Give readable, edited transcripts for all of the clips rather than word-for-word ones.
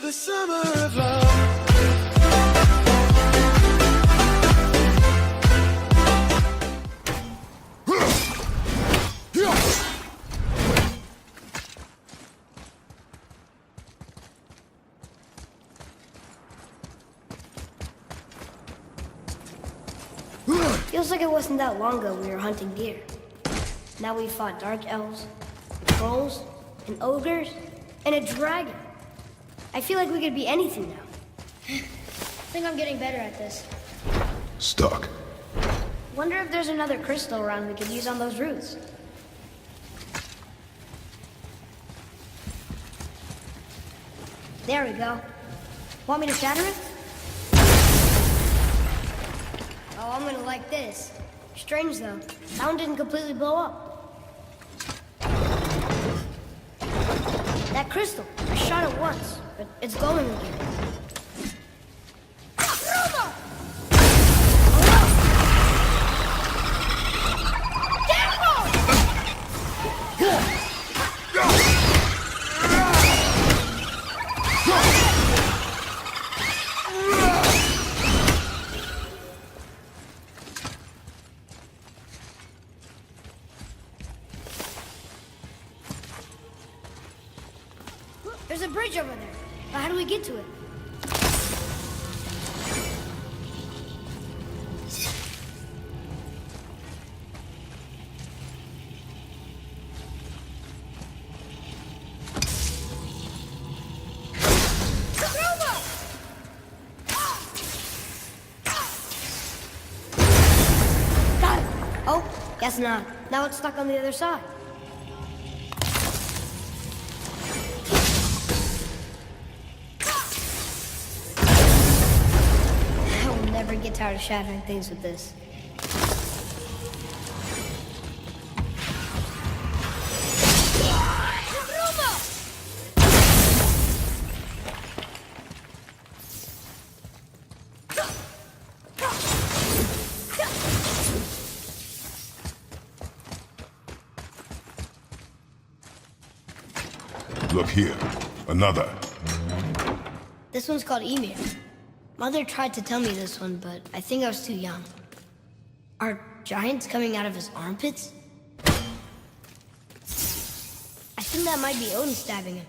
the summer of love. Feels like it wasn't that long ago we were hunting deer. Now we fought dark elves, trolls, and ogres, and a dragon. I feel like we could be anything now. I think I'm getting better at this. Stuck. Wonder if there's another crystal around we could use on those roots. There we go. Want me to shatter it? Oh, I'm gonna like this. Strange though, that one didn't completely blow up. That crystal, I shot it once, but it's glowing again. There's a bridge over there. But how do we get to it? Got it. Oh, guess not. Now it's stuck on the other side. Never get tired of shattering things with this. Look here. Another. This one's called Emir. Mother tried to tell me this one, but I think I was too young. Are giants coming out of his armpits? I think that might be Odin stabbing him.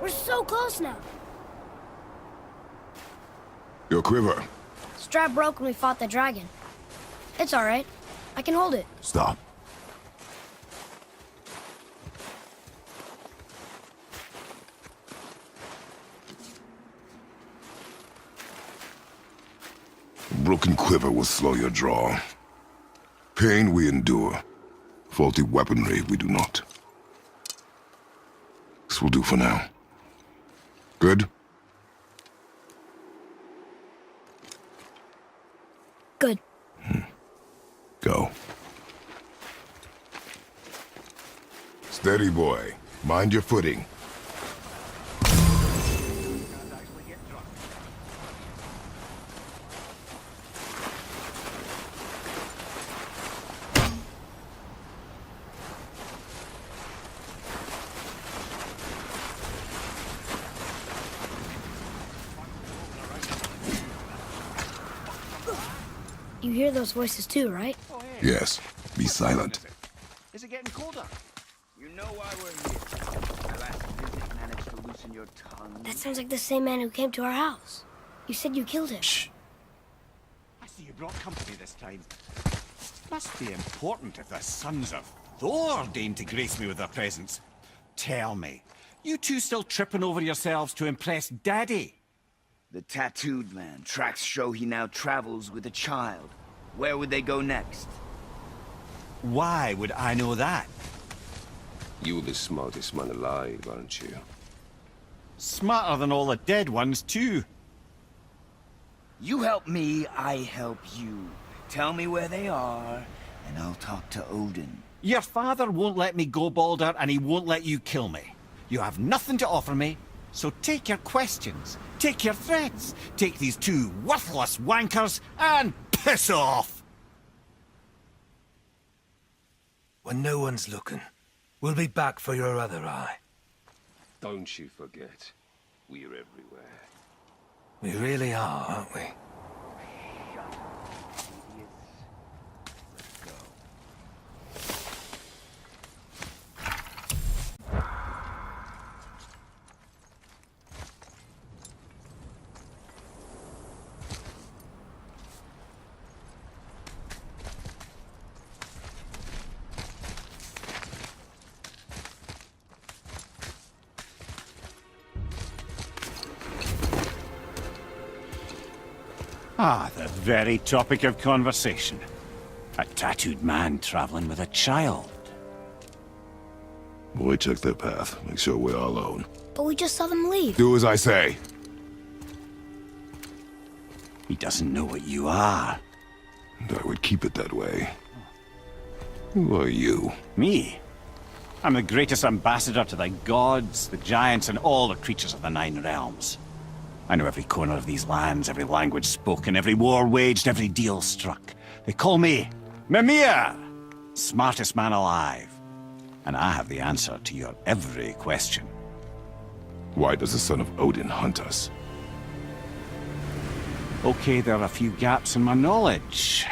We're so close now. Your quiver. Strap broke when we fought the dragon. It's all right. I can hold it. Stop. A broken quiver will slow your draw. Pain we endure. Faulty weaponry we do not. This will do for now. Good? Good. Go. Steady, boy. Mind your footing. You hear those voices too, right? Yes. Be silent. Is it getting colder? You know why we're here. My last visit managed to loosen your tongue. That sounds like the same man who came to our house. You said you killed him. Shh. I see you brought company this time. Must be important if the sons of Thor deign to grace me with their presence. Tell me, you two still tripping over yourselves to impress Daddy? The tattooed man. Tracks show he now travels with a child. Where would they go next? Why would I know that? You're the smartest man alive, aren't you? Smarter than all the dead ones, too. You help me, I help you. Tell me where they are, and I'll talk to Odin. Your father won't let me go, Balder, and he won't let you kill me. You have nothing to offer me, so take your questions, take your threats, take these two worthless wankers, and piss off! When no one's looking, we'll be back for your other eye. Don't you forget, we're everywhere. We really are, aren't we? Ah, the very topic of conversation. A tattooed man traveling with a child. Boy, check their path. Make sure we're all alone. But we just saw them leave. Do as I say. He doesn't know what you are. And I would keep it that way. Who are you? Me? I'm the greatest ambassador to the gods, the giants, and all the creatures of the Nine Realms. I know every corner of these lands, every language spoken, every war waged, every deal struck. They call me Mimir, smartest man alive. And I have the answer to your every question. Why does the son of Odin hunt us? Okay, there are a few gaps in my knowledge.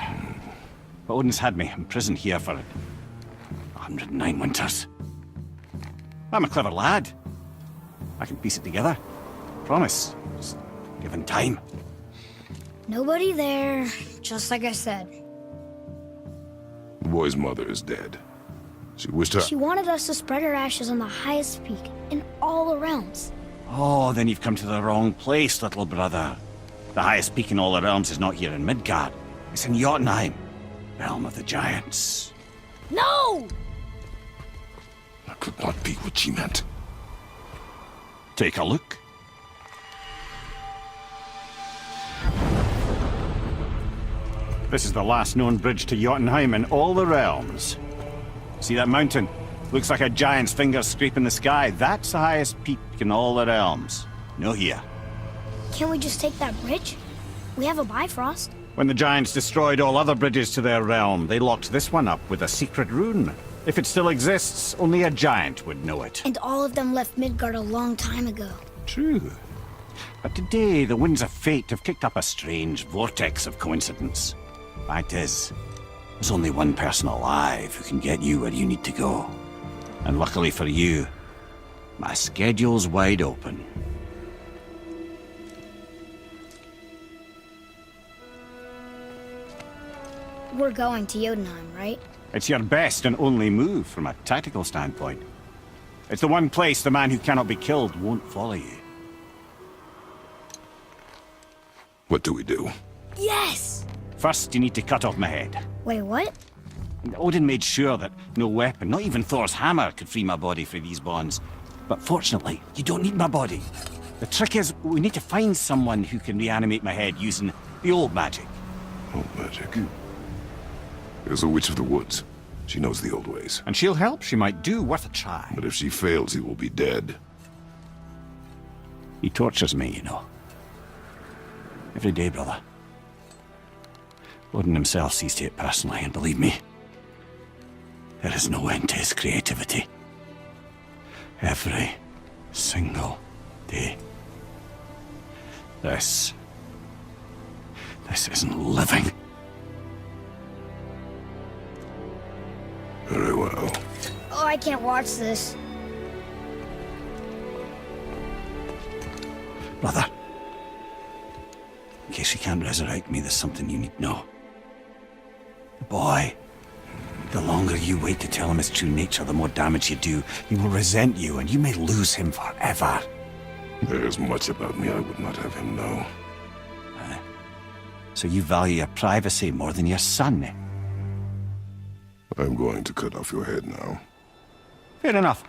But Odin's had me imprisoned here for 109 winters. I'm a clever lad. I can piece it together. Promise. Just given time. Nobody there, just like I said. The boy's mother is dead. She wished her... She wanted us to spread her ashes on the highest peak in all the realms. Oh, then you've come to the wrong place, little brother. The highest peak in all the realms is not here in Midgard. It's in Jotunheim, realm of the giants. No! That could not be what she meant. Take a look. This is the last known bridge to Jotunheim in all the realms. See that mountain? Looks like a giant's finger scraping the sky. That's the highest peak in all the realms. No here. Can't we just take that bridge? We have a Bifrost. When the giants destroyed all other bridges to their realm, they locked this one up with a secret rune. If it still exists, only a giant would know it. And all of them left Midgard a long time ago. True. But today, the winds of fate have kicked up a strange vortex of coincidence. Fact is, there's only one person alive who can get you where you need to go. And luckily for you, my schedule's wide open. We're going to Jotunheim, right? It's your best and only move from a tactical standpoint. It's the one place the man who cannot be killed won't follow you. What do we do? Yes! First, you need to cut off my head. Wait, what? Odin made sure that no weapon, not even Thor's hammer, could free my body from these bonds. But fortunately, you don't need my body. The trick is, we need to find someone who can reanimate my head using the old magic. Old magic. There's a witch of the woods. She knows the old ways. And she'll help. She might do. Worth a try. But if she fails, he will be dead. He tortures me, you know. Every day, brother. Odin himself sees to it personally, and believe me, there is no end to his creativity. Every single day. This isn't living. Very well. Oh, I can't watch this. Brother, in case you can't resurrect me, there's something you need to know. The boy, the longer you wait to tell him his true nature, the more damage you do. He will resent you, and you may lose him forever. There's much about me I would not have him know. So you value your privacy more than your son, eh? I'm going to cut off your head now. Fair enough.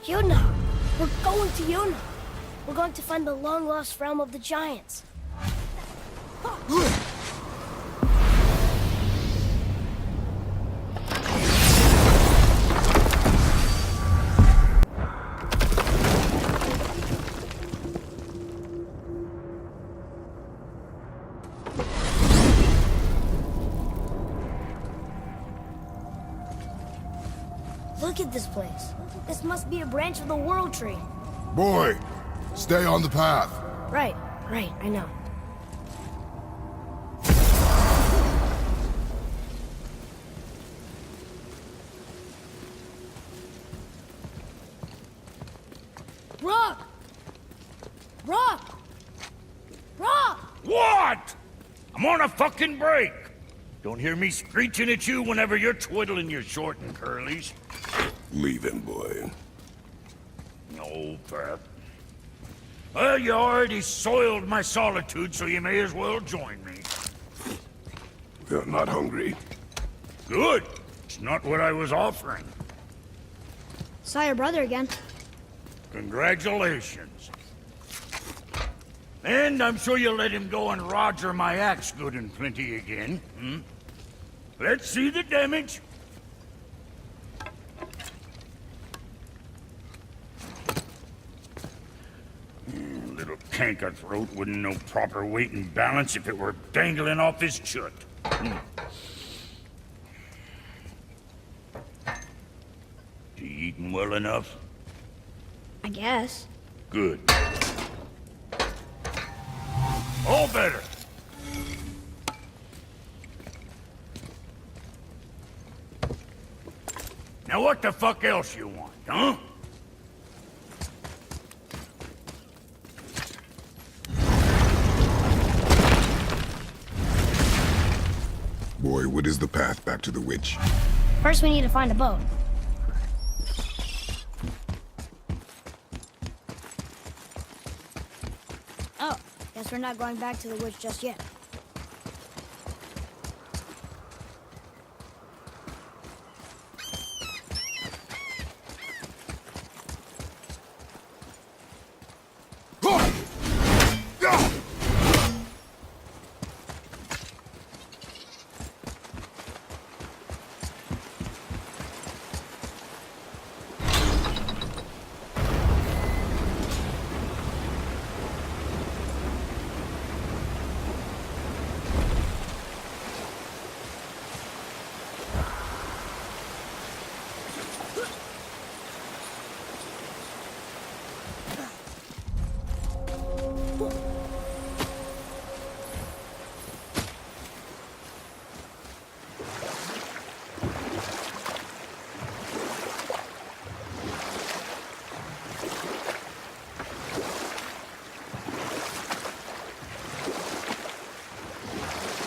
Yuna! We're going to Yuna! We're going to find the long-lost realm of the giants. Look at this place. This must be a branch of the World Tree. Boy, stay on the path. Right, I know. Rock! Rock! Rock! What? I'm on a fucking break. Don't hear me screeching at you whenever you're twiddling your short and curlies. Leave him, boy. No, Pat. Well, you already soiled my solitude, so you may as well join me. We're not hungry. Good. It's not what I was offering. Saw your brother again. Congratulations. And I'm sure you'll let him go and roger my axe good and plenty again, hmm? Let's see the damage. Little canker throat wouldn't know proper weight and balance if it were dangling off his chut. You eating well enough? I guess. Good. All better. Now what the fuck else you want, huh? Boy, what is the path back to the witch? First we need to find a boat. Oh, guess we're not going back to the witch just yet.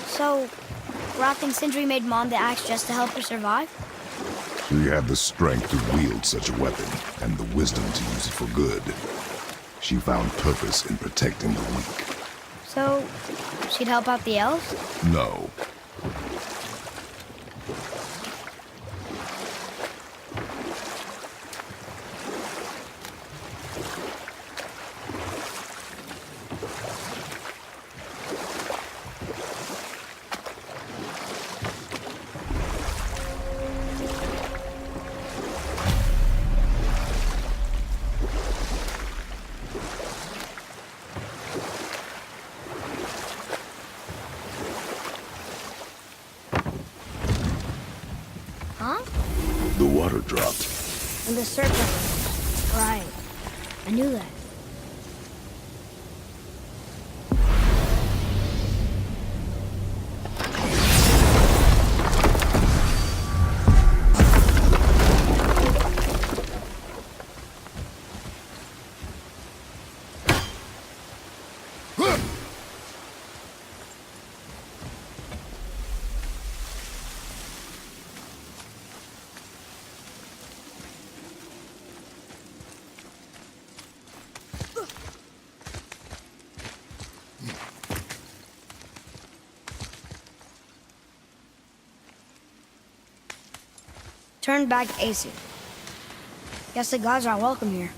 So, Rock and Sindri made Mom the axe just to help her survive? She had the strength to wield such a weapon, and the wisdom to use it for good. She found purpose in protecting the weak. So, she'd help out the elves? No. Huh? The water dropped. And the serpent. Right. I knew that. Turn back AC. Guess the gods aren't welcome here.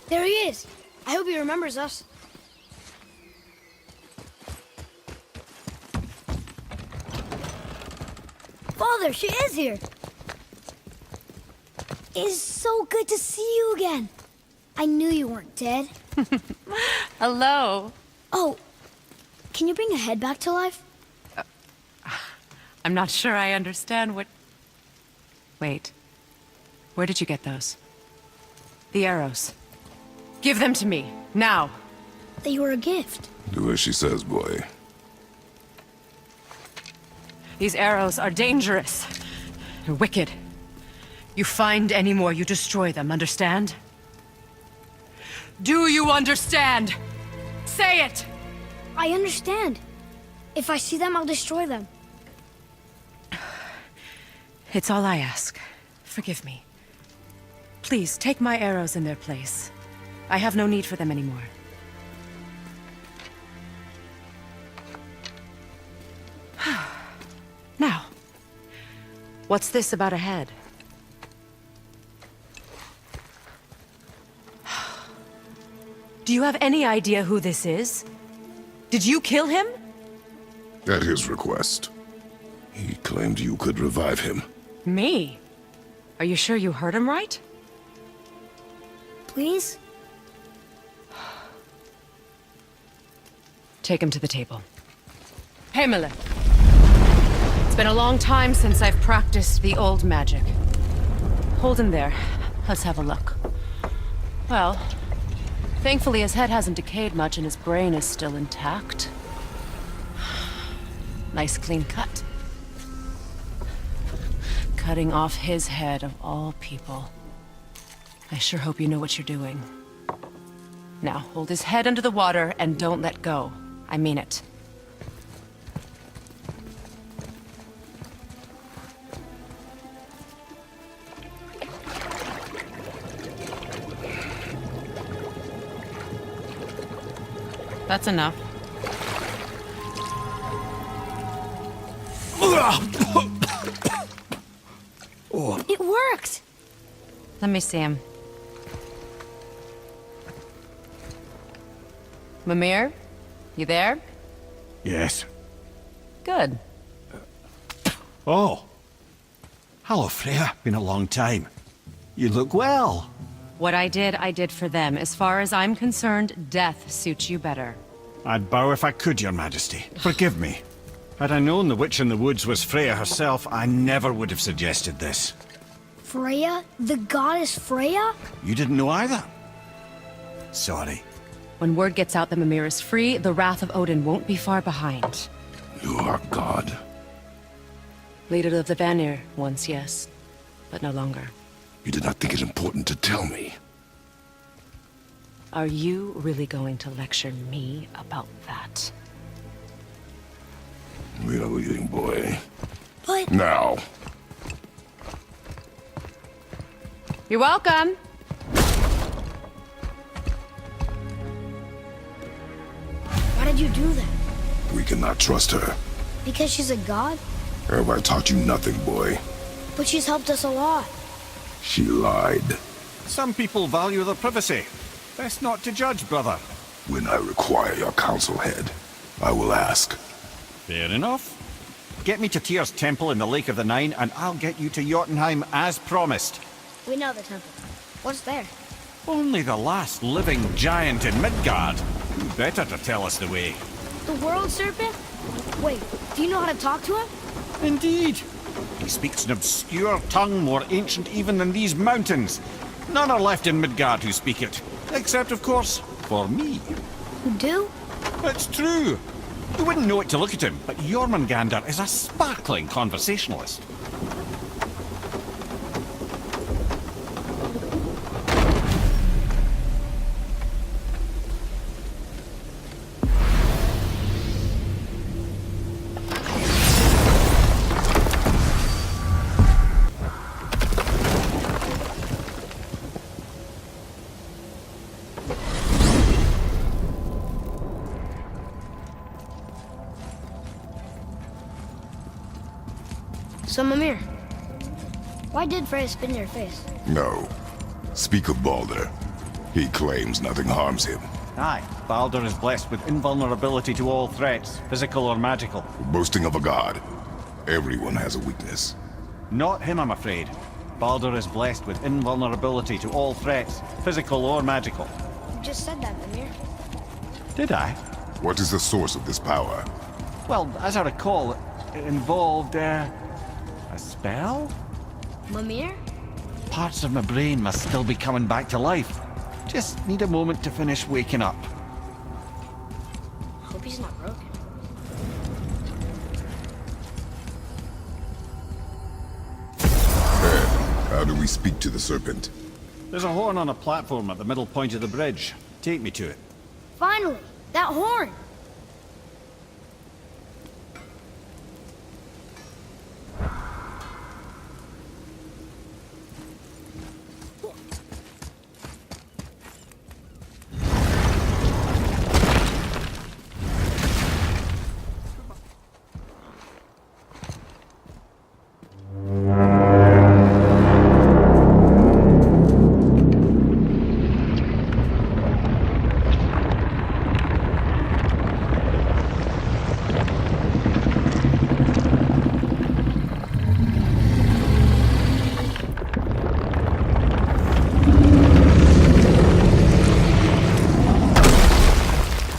There he is! I hope he remembers us. Father, she is here! It's so good to see you again. I knew you weren't dead. Hello. Oh, can you bring a head back to life? I'm not sure I understand what... Wait. Where did you get those? The arrows. Give them to me, now. They were a gift. Do as she says, boy. These arrows are dangerous. They're wicked. You find any more, you destroy them, understand? Do you understand? Say it! I understand. If I see them, I'll destroy them. It's all I ask. Forgive me. Please, take my arrows in their place. I have no need for them anymore. Now, what's this about a head? Do you have any idea who this is? Did you kill him? At his request. He claimed you could revive him. Me? Are you sure you heard him right? Please? Take him to the table. Hamlet. It's been a long time since I've practiced the old magic. Hold him there. Let's have a look. Well, thankfully his head hasn't decayed much and his brain is still intact. Nice clean cut. Cutting off his head of all people. I sure hope you know what you're doing. Now, hold his head under the water and don't let go. I mean it. That's enough. It worked! Let me see him. Mimir? You there? Yes. Good. Oh. Hello, Freya. Been a long time. You look well. What I did for them. As far as I'm concerned, death suits you better. I'd bow if I could, Your Majesty. Forgive me. Had I known the witch in the woods was Freya herself, I never would have suggested this. Freya? The goddess Freya? You didn't know either? Sorry. When word gets out that Mimir is free, the wrath of Odin won't be far behind. You are God. Leader of the Vanir, once yes, but no longer. You did not think it important to tell me. Are you really going to lecture me about that? We are leaving, boy. But... Now. You're welcome. Why did you do that? We cannot trust her. Because she's a god? Have I taught you nothing, boy? But she's helped us a lot. She lied. Some people value their privacy. Best not to judge, brother. When I require your council head, I will ask. Fair enough. Get me to Tyr's temple in the Lake of the Nine, and I'll get you to Jotunheim as promised. We know the temple. What's there? Only the last living giant in Midgard. Who better to tell us the way? The world serpent? Wait, do you know how to talk to him? Indeed. He speaks an obscure tongue more ancient even than these mountains. None are left in Midgard who speak it. Except, of course, for me. You do? It's true. You wouldn't know it to look at him, but Jormungandr is a sparkling conversationalist. So, Mimir, why did Freya spit in your face? No. Speak of Baldur. He claims nothing harms him. Aye, Baldur is blessed with invulnerability to all threats, physical or magical. Boasting of a god. Everyone has a weakness. Not him, I'm afraid. Baldur is blessed with invulnerability to all threats, physical or magical. You just said that, Mimir. Did I? What is the source of this power? Well, as I recall, it involved, a spell? Mimir? Parts of my brain must still be coming back to life. Just need a moment to finish waking up. Hope he's not broken. How do we speak to the serpent? There's a horn on a platform at the middle point of the bridge. Take me to it. Finally! That horn!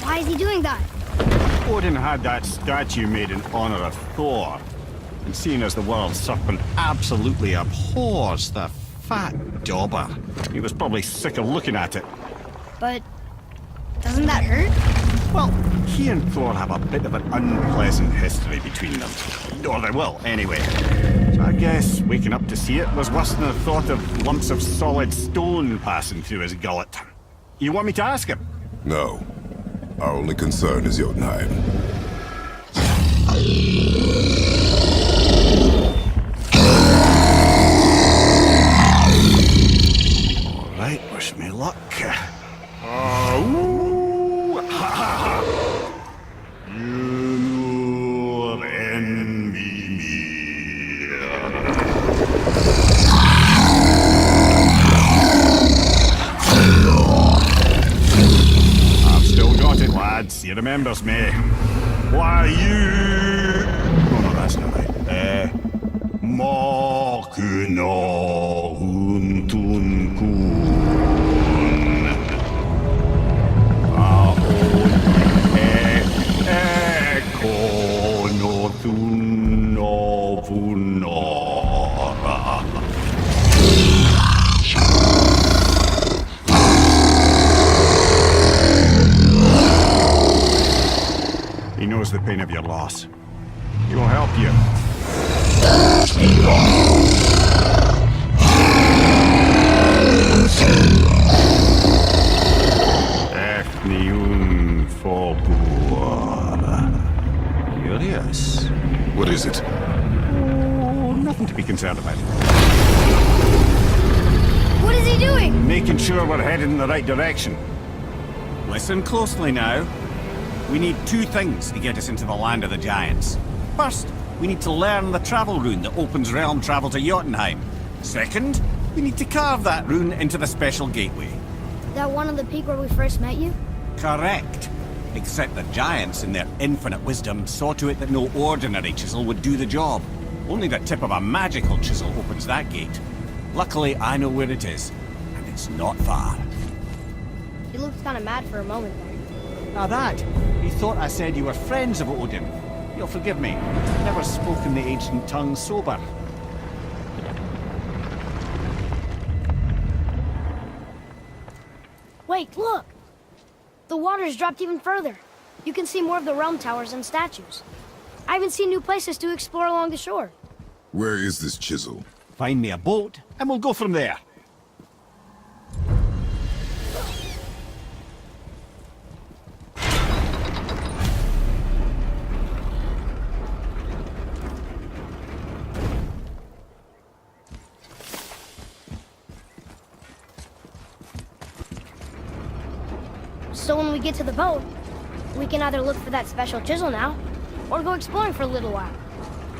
Why is he doing that? Odin had that statue made in honor of Thor. And seeing as the world serpent absolutely abhors the fat dauber, he was probably sick of looking at it. But doesn't that hurt? Well, he and Thor have a bit of an unpleasant history between them. Or they will, anyway. So I guess waking up to see it was worse than the thought of lumps of solid stone passing through his gullet. You want me to ask him? No. Our only concern is Jotunheim. All right, wish me luck. Ooh, ha, ha, ha. You envy me. I've still got it, lads. He remembers me. Why, you... Oh, no, that's not right. Makuna huntun kun. Kono tunno vunora. He knows the pain of your loss. He will help you. Efniun Fobur. Curious. What is it? Oh, nothing to be concerned about. What is he doing? Making sure we're headed in the right direction. Listen closely now. We need two things to get us into the land of the giants. First, we need to learn the travel rune that opens realm travel to Jotunheim. Second, we need to carve that rune into the special gateway. That one on the peak where we first met you? Correct. Except the giants, in their infinite wisdom, saw to it that no ordinary chisel would do the job. Only the tip of a magical chisel opens that gate. Luckily, I know where it is, and it's not far. He looked kind of mad for a moment there. Now that, he thought I said you were friends of Odin. You'll forgive me. I've never spoken the ancient tongue sober. Wait, look! The water's dropped even further. You can see more of the realm towers and statues. I even see new places to explore along the shore. Where is this chisel? Find me a boat, and we'll go from there. So when we get to the boat, we can either look for that special chisel now, or go exploring for a little while.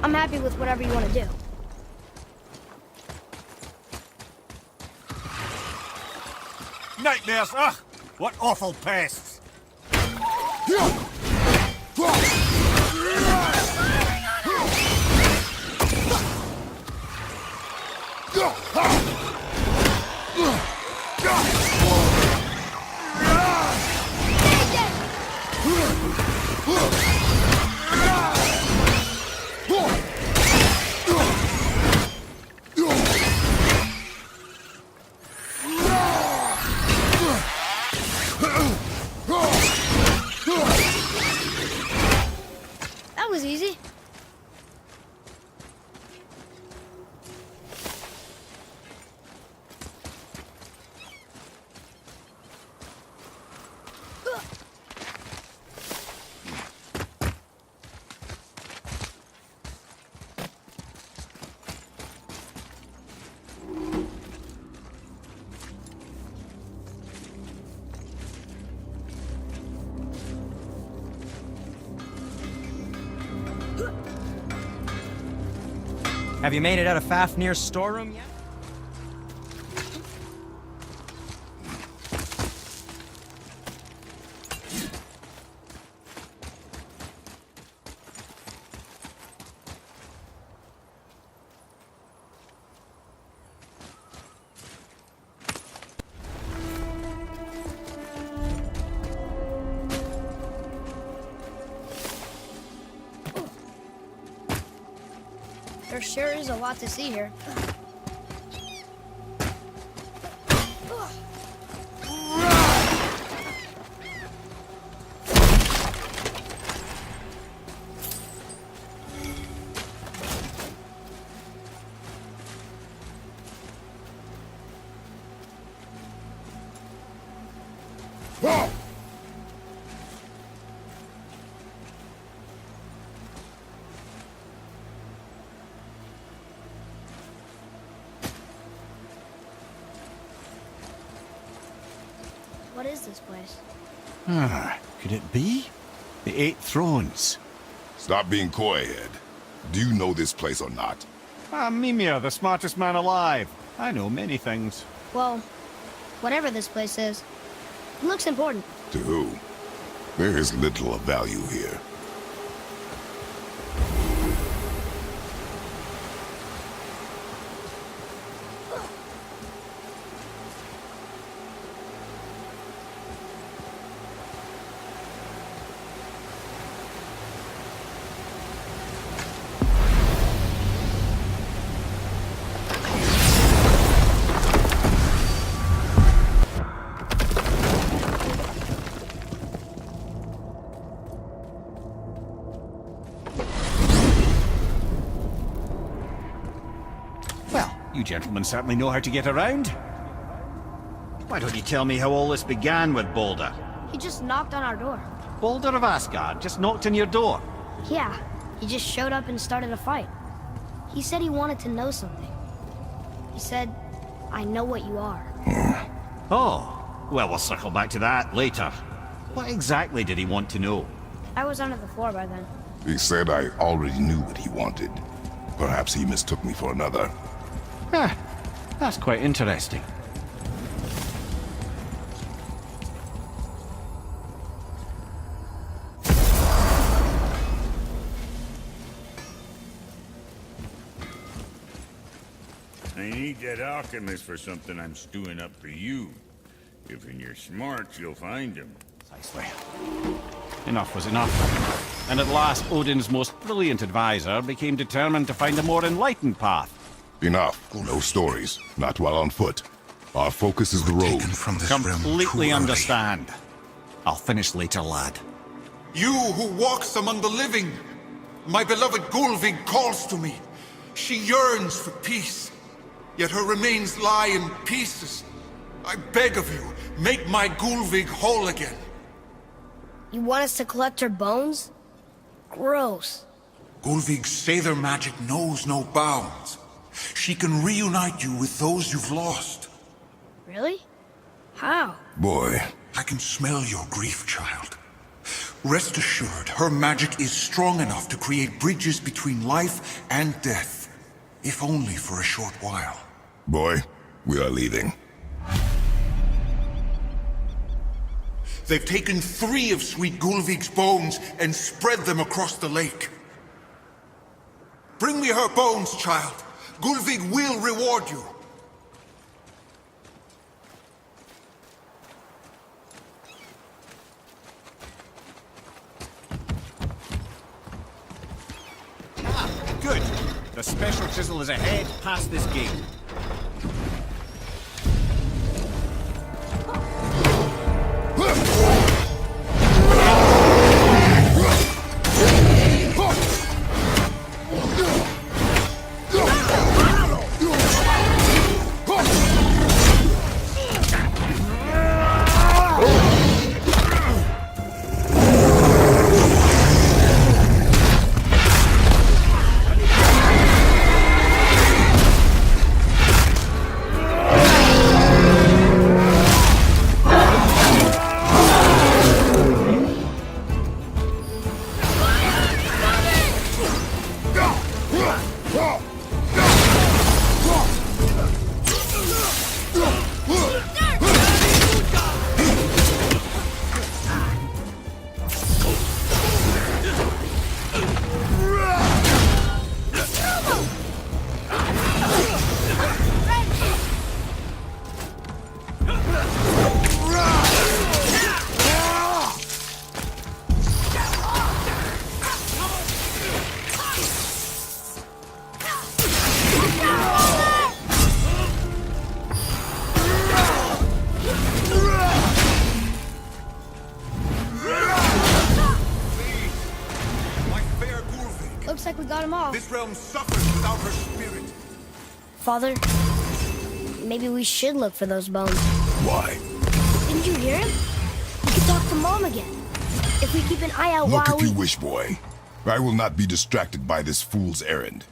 I'm happy with whatever you want to do. Nightmares! Ugh! What awful pests! That was easy. Have you made it out of Fafnir's storeroom yet? There sure is a lot to see here. What is this place? Could it be? The Eight Thrones. Stop being coy, Ed. Do you know this place or not? Mimir, the smartest man alive. I know many things. Well, whatever this place is, it looks important. To who? There is little of value here. You gentlemen certainly know how to get around. Why don't you tell me how all this began with Balder? He just knocked on our door. Balder of Asgard just knocked on your door. Yeah, he just showed up and started a fight. He said he wanted to know something. He said, I know what you are. Oh, well, we'll circle back to that later. What exactly did he want to know? I was under the floor by then. He said I already knew what he wanted. Perhaps he mistook me for another. That's quite interesting. I need that alchemist for something I'm stewing up for you. If you're smart, you'll find him. Precisely. Enough was enough. And at last, Odin's most brilliant advisor became determined to find a more enlightened path. Enough. No stories. Not while on foot. Our focus is the road. Completely understand. I'll finish later, lad. You who walks among the living! My beloved Gulvig calls to me. She yearns for peace, yet her remains lie in pieces. I beg of you, make my Gulvig whole again. You want us to collect her bones? Gross. Gulvig's Sather magic knows no bounds. She can reunite you with those you've lost. Really? How? Boy. I can smell your grief, child. Rest assured, her magic is strong enough to create bridges between life and death, if only for a short while. Boy, we are leaving. They've taken 3 of Sweet Gulvig's bones and spread them across the lake. Bring me her bones, child. Gulvig will reward you. Good. The special chisel is ahead, past this gate. Looks like we got him all. This realm suffers without her spirit. Father, maybe we should look for those bones. Why? Didn't you hear him? We could talk to Mom again. If we keep an eye out Look while if you wish, boy. I will not be distracted by this fool's errand.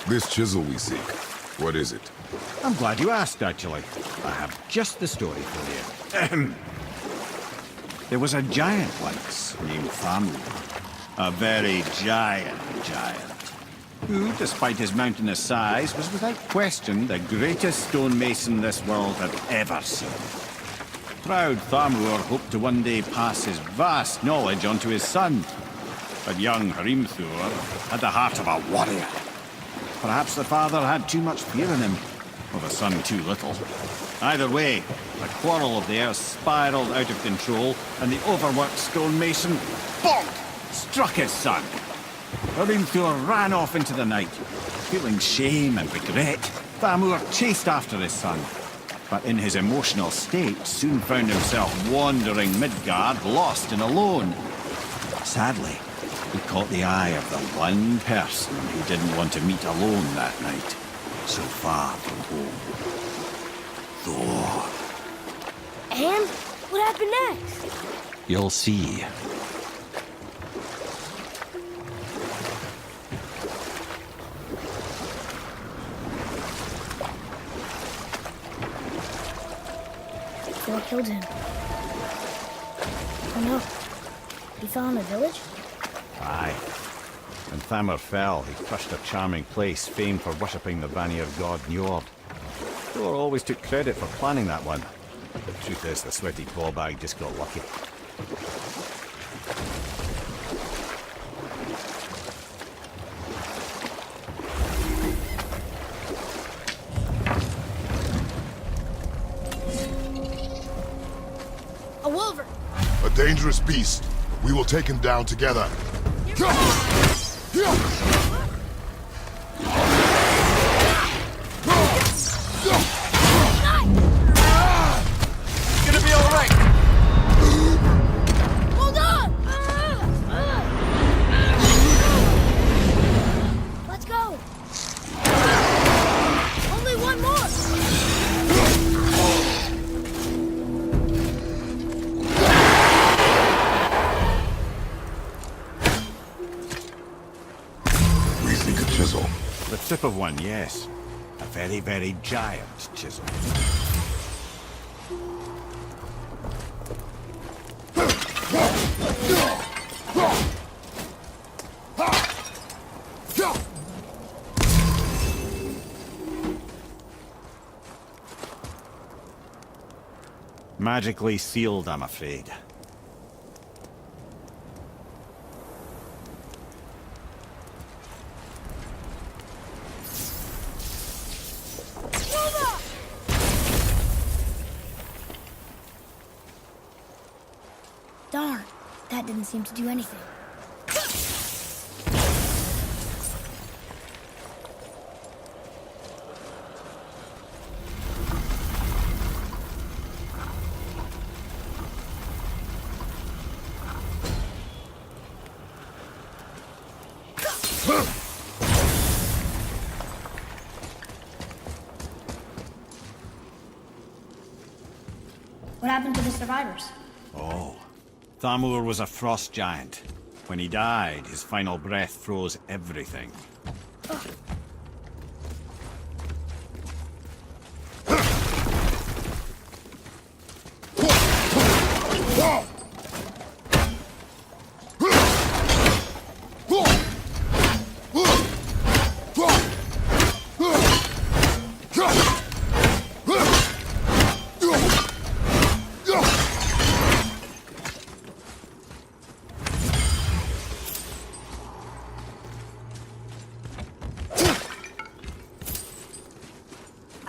This chisel we seek, what is it? I'm glad you asked, actually. I have just the story for you. There was a giant once named Thamur. A very giant, who, despite his mountainous size, was without question the greatest stonemason this world had ever seen. Proud Thamur hoped to one day pass his vast knowledge on to his son. But young Hrimthur had the heart of a warrior. Perhaps the father had too much fear in him, or the son too little. Either way, the quarrel of theirs spiraled out of control, and the overworked stonemason, bonk, struck his son. Hrimthur ran off into the night. Feeling shame and regret, Thamur chased after his son. But in his emotional state, soon found himself wandering Midgard, lost and alone. Sadly, he caught the eye of the one person who didn't want to meet alone that night, so far from home. Thor. And what happened next? You'll see. Thor killed him. Oh no. He fell in a village? Aye. When Thamur fell, he crushed a charming place famed for worshipping the Vanir god Njord. Thor always took credit for planning that one. The truth is, the sweaty ballbag just got lucky. A wolver! A dangerous beast. We will take him down together. Gonna be all right. Hold on! Let's go! Tip of one, yes. A very, very giant chisel. Magically sealed, I'm afraid. Darn, that didn't seem to do anything. What happened to the survivors? Oh. Thamur was a frost giant. When he died, his final breath froze everything.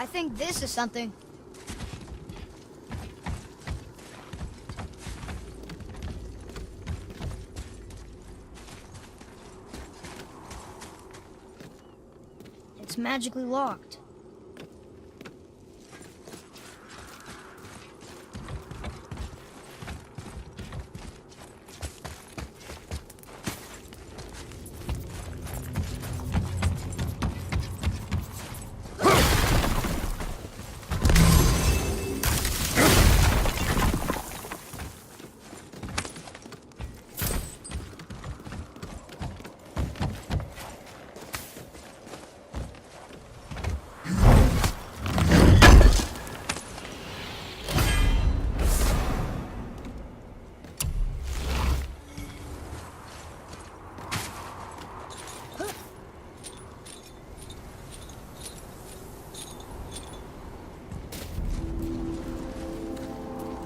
I think this is something. It's magically locked.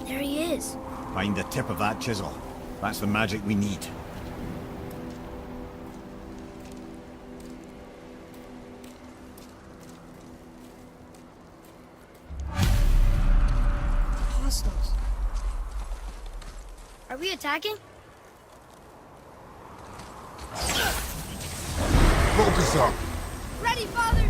There he is. Find the tip of that chisel. That's the magic we need. Hostiles. Are we attacking? Focus up. Ready, Father!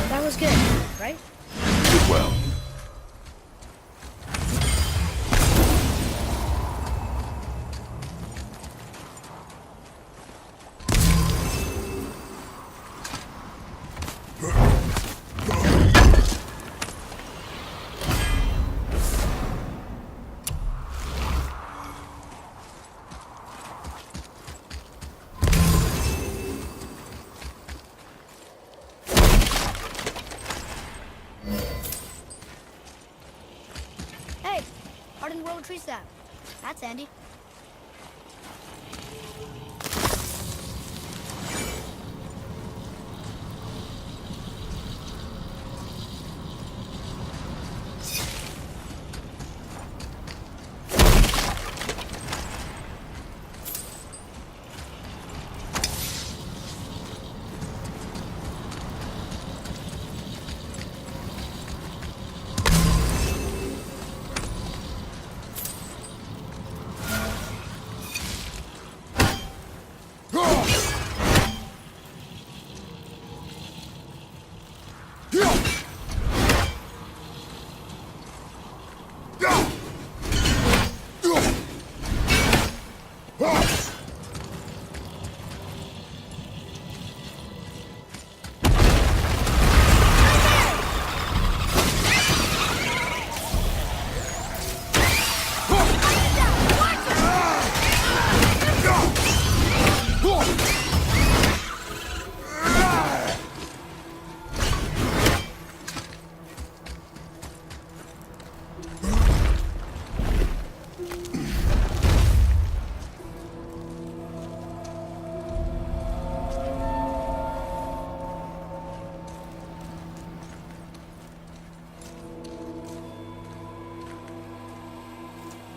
That was good, right? Did well. Hey, hardened willow tree sap. That's handy.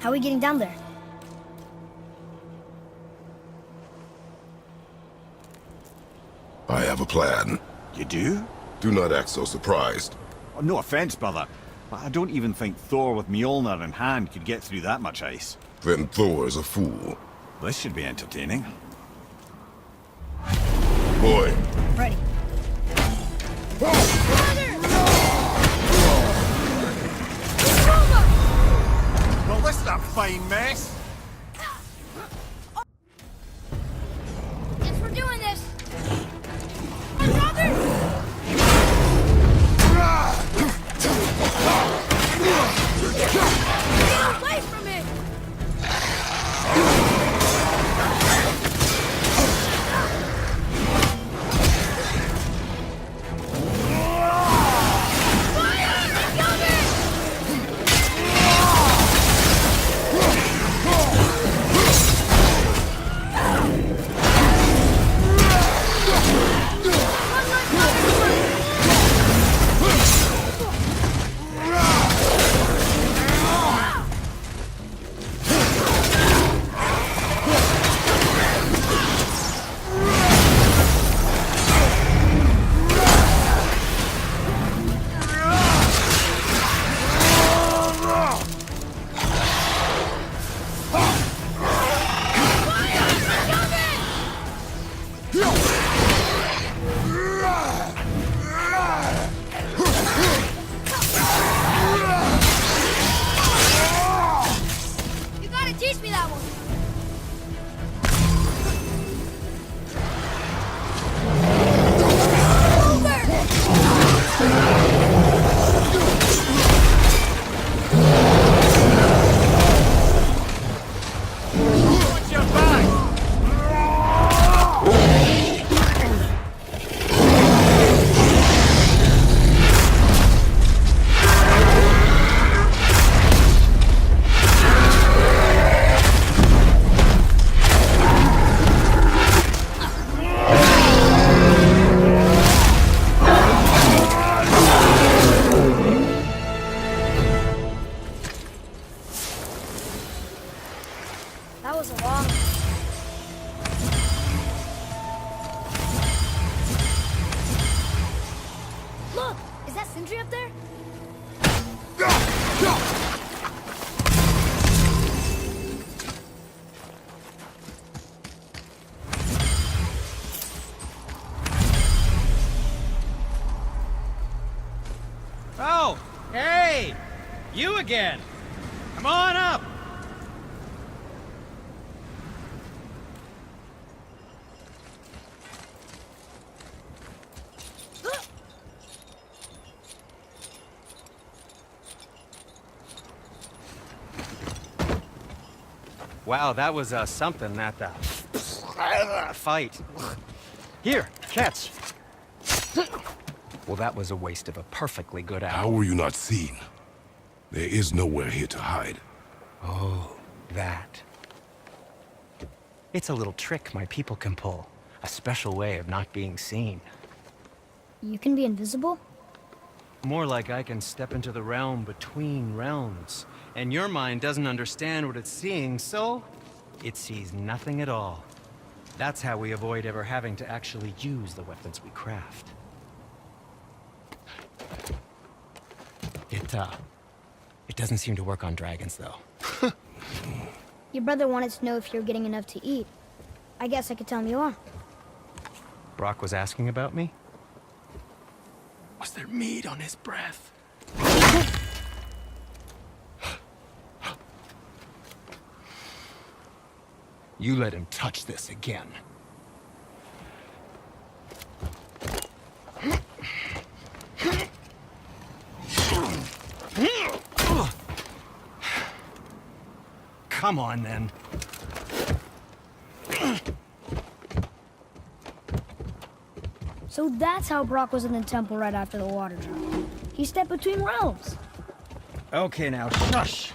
How are we getting down there? I have a plan. You do? Do not act so surprised. Oh, no offense, brother, but I don't even think Thor with Mjolnir in hand could get through that much ice. Then Thor is a fool. This should be entertaining. Boy, Ready. Well, this is a fine mess. Thanks for doing this. My brother! Get away from it! You gotta teach me that one. Watch your back! That was a long. Look! Is that sentry up there? Oh, hey! You again! Come on up! Wow, that was something, that fight. Here, catch. Well, that was a waste of a perfectly good how hour. were you not seen? There is nowhere here to hide. Oh, that. It's a little trick my people can pull. A special way of not being seen. You can be invisible? More like I can step into the realm between realms. And your mind doesn't understand what it's seeing, so it sees nothing at all. That's how we avoid ever having to actually use the weapons we craft. It doesn't seem to work on dragons, though. Your brother wanted to know if you're getting enough to eat. I guess I could tell him you are. Brock was asking about me? Was there meat on his breath? You let him touch this again. Come on, then. So that's how Brock was in the temple right after the water drop. He stepped between realms. Okay, now, shush!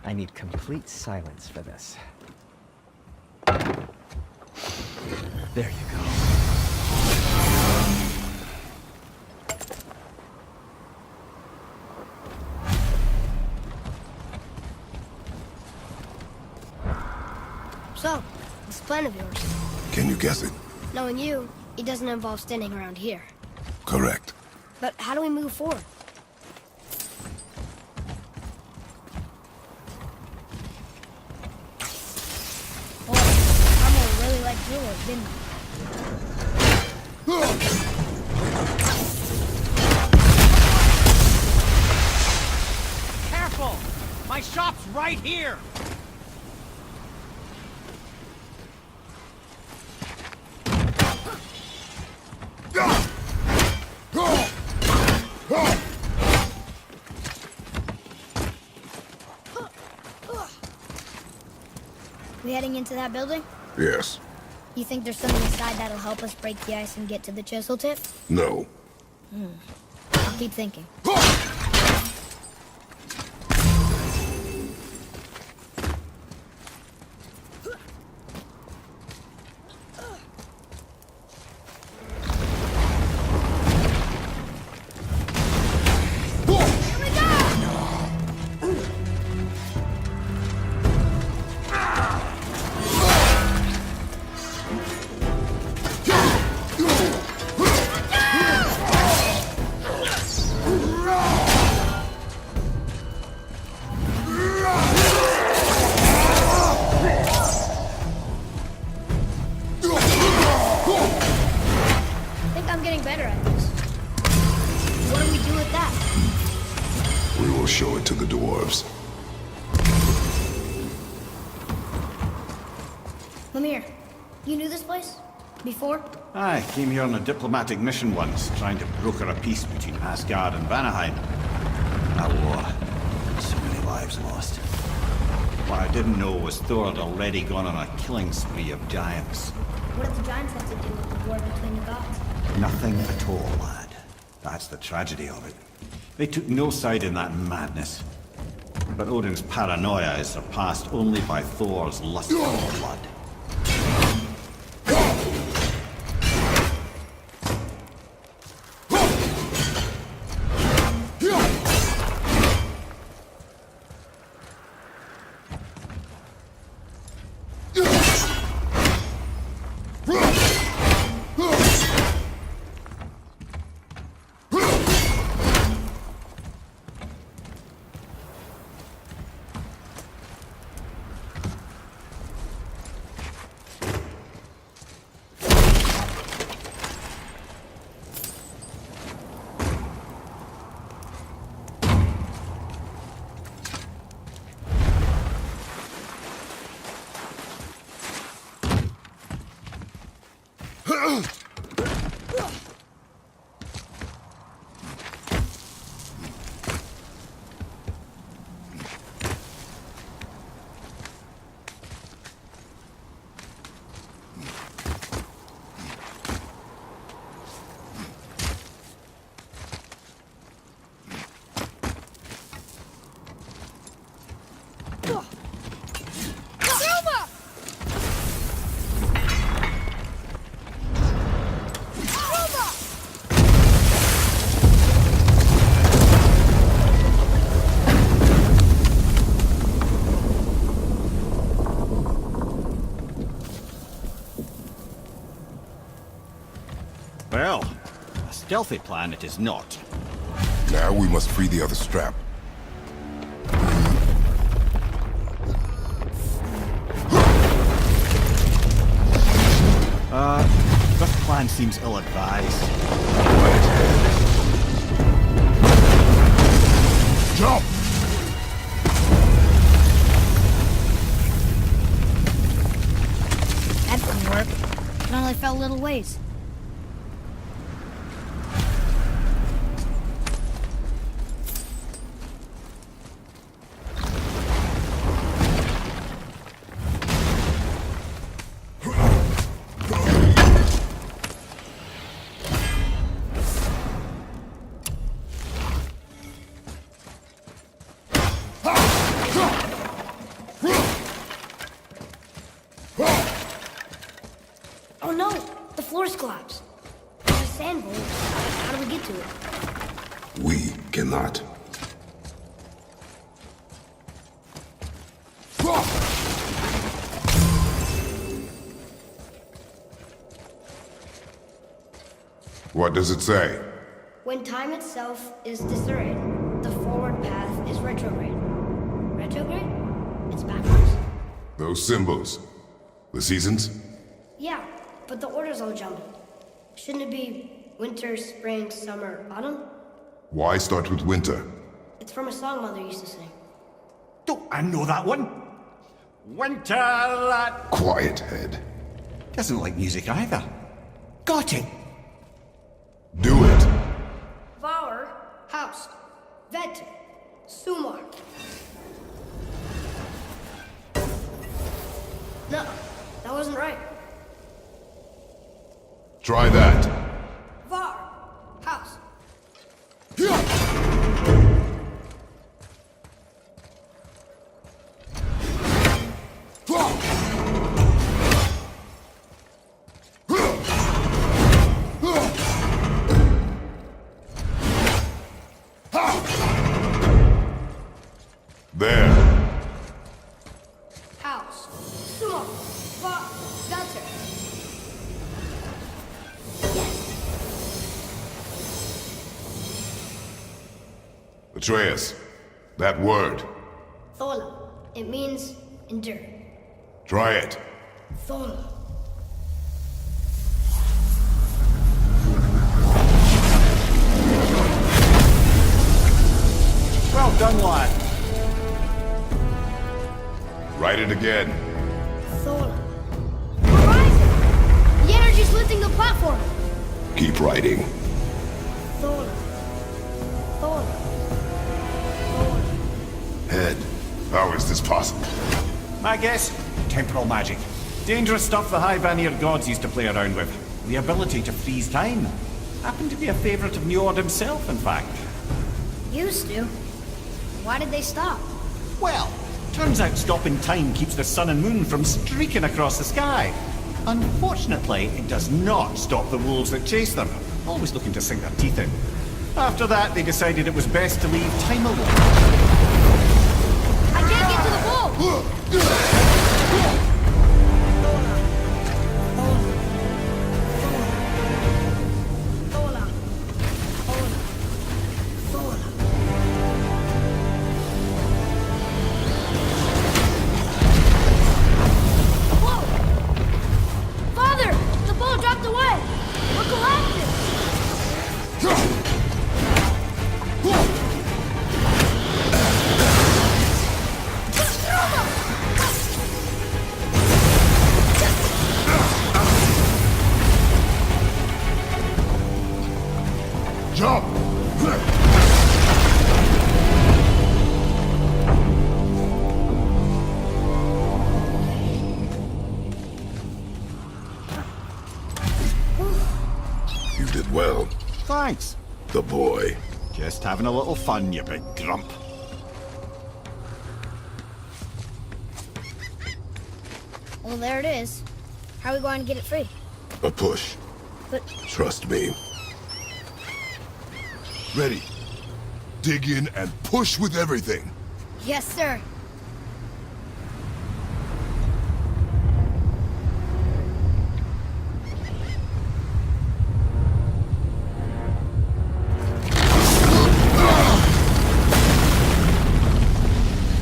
I need complete silence for this. There you go. So, this plan of yours. Can you guess it? Knowing you, it doesn't involve standing around here. Correct. But how do we move forward? Boy, Carmel really liked jewelers, didn't he? Careful! My shop's right here! We heading into that building? Yes. You think there's something inside that'll help us break the ice and get to the chisel tip? No. I'll keep thinking. Show it to the dwarves. Mimir, you knew this place? Before? I came here on a diplomatic mission once, trying to broker a peace between Asgard and Vanaheim. That war. So many lives lost. What I didn't know was Thor had already gone on a killing spree of giants. What did the giants have to do with the war between the gods? Nothing at all, lad. That's the tragedy of it. They took no side in that madness. But Odin's paranoia is surpassed only by Thor's lust for blood. Well, a stealthy plan it is not. Now we must free the other strap. This plan seems ill-advised. Jump! That didn't work. It only fell little ways. Oh no! The floor's collapsed. There's a sand bowl. How do we get to it? We cannot. What does it say? When time itself is disarrayed, the forward path is retrograde. Retrograde? It's backwards? Those symbols. The seasons? Yeah, but the order's all jumbled. Shouldn't it be winter, spring, summer, autumn? Why start with winter? It's from a song Mother used to sing. Don't I know that one? Winter lad. Quiet, Head. Doesn't like music either. Got it. Do it. Vauer, Haust, Vetter, Sumar. No, that wasn't right. Try that. Var, Haust. There. Haust, Sumar, Var, Vetter. Atreus, that word. Thola. It means endure. Try it. Thola. Well done, lad. Write it again. Thola. Horizon! The energy's lifting the platform. Keep writing. Thola. Thola. Thola. Head, how is this possible? My guess? Temporal magic. Dangerous stuff the High Vanir gods used to play around with. The ability to freeze time. Happened to be a favorite of Njord himself, in fact. Used to. Why did they stop? Well, turns out stopping time keeps the sun and moon from streaking across the sky. Unfortunately, it does not stop the wolves that chase them, always looking to sink their teeth in. After that, they decided it was best to leave time alone. I can't get to the ball! Thola. Thola. Thola. Whoa! Father! The ball dropped away! We're collapsing! Jump! You did well. Thanks. The boy. Just having a little fun, you big grump. Well, there it is. How are we going to get it free? A push. But Trust me. Ready. Dig in and push with everything. yes, sir.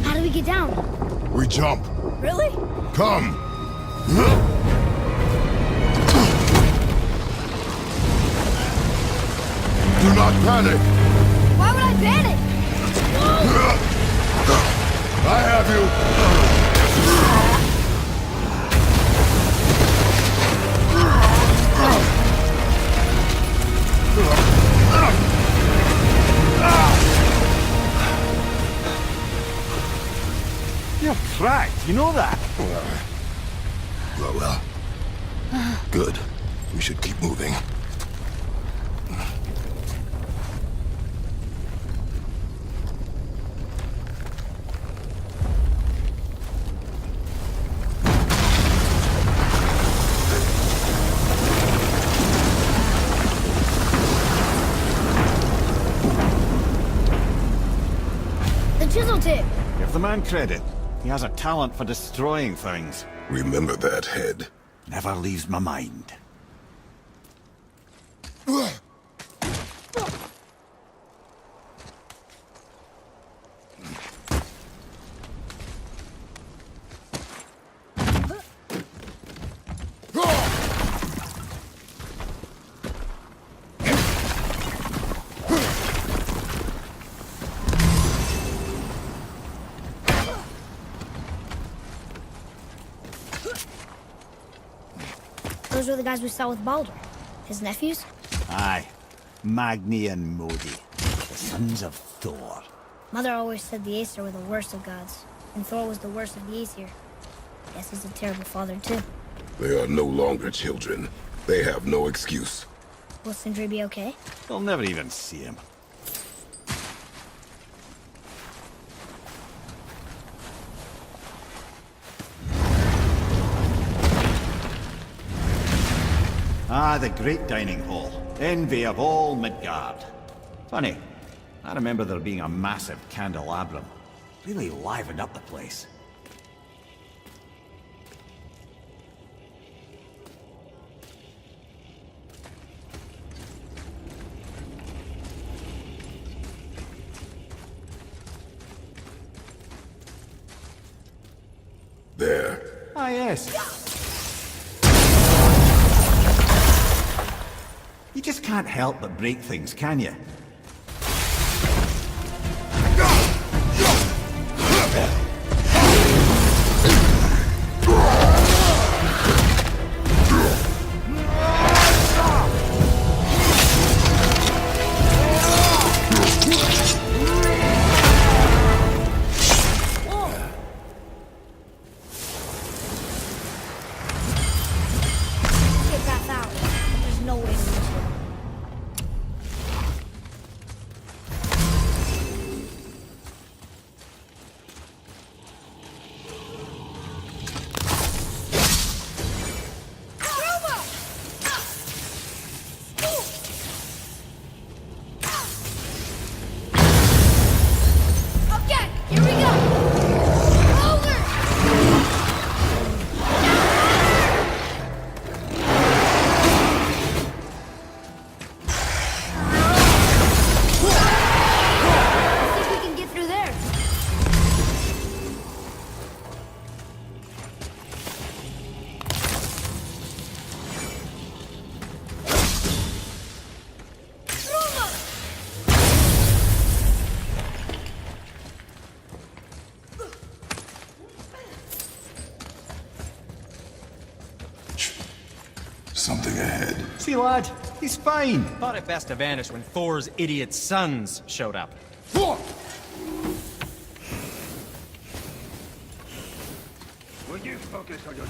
How do we get down? We jump. Really? Come. Do not panic. Why would I panic? I have you. You're cracked, you know that? Well. Good. We should keep moving. The chisel tip. Give the man credit. He has a talent for destroying things. Remember that, Head. Never leaves my mind. Those were the guys we saw with Baldur. His nephews? Aye. Magni and Modi. The sons of Thor. Mother always said the Aesir were the worst of gods, and Thor was the worst of the Aesir. Guess he's a terrible father, too. They are no longer children. They have no excuse. Will Sindri be okay? They'll never even see him. Ah, the great dining hall. Envy of all Midgard. Funny, I remember there being a massive candelabrum. Really livened up the place. There. Ah, yes. You just can't help but break things, can you? Get back out. There's no way to reach him. Okay, here we go. Over. I think we can get through there. Something ahead. See, lad, he's fine. Thought it best to vanish when Thor's idiot sons showed up. Will you focus on your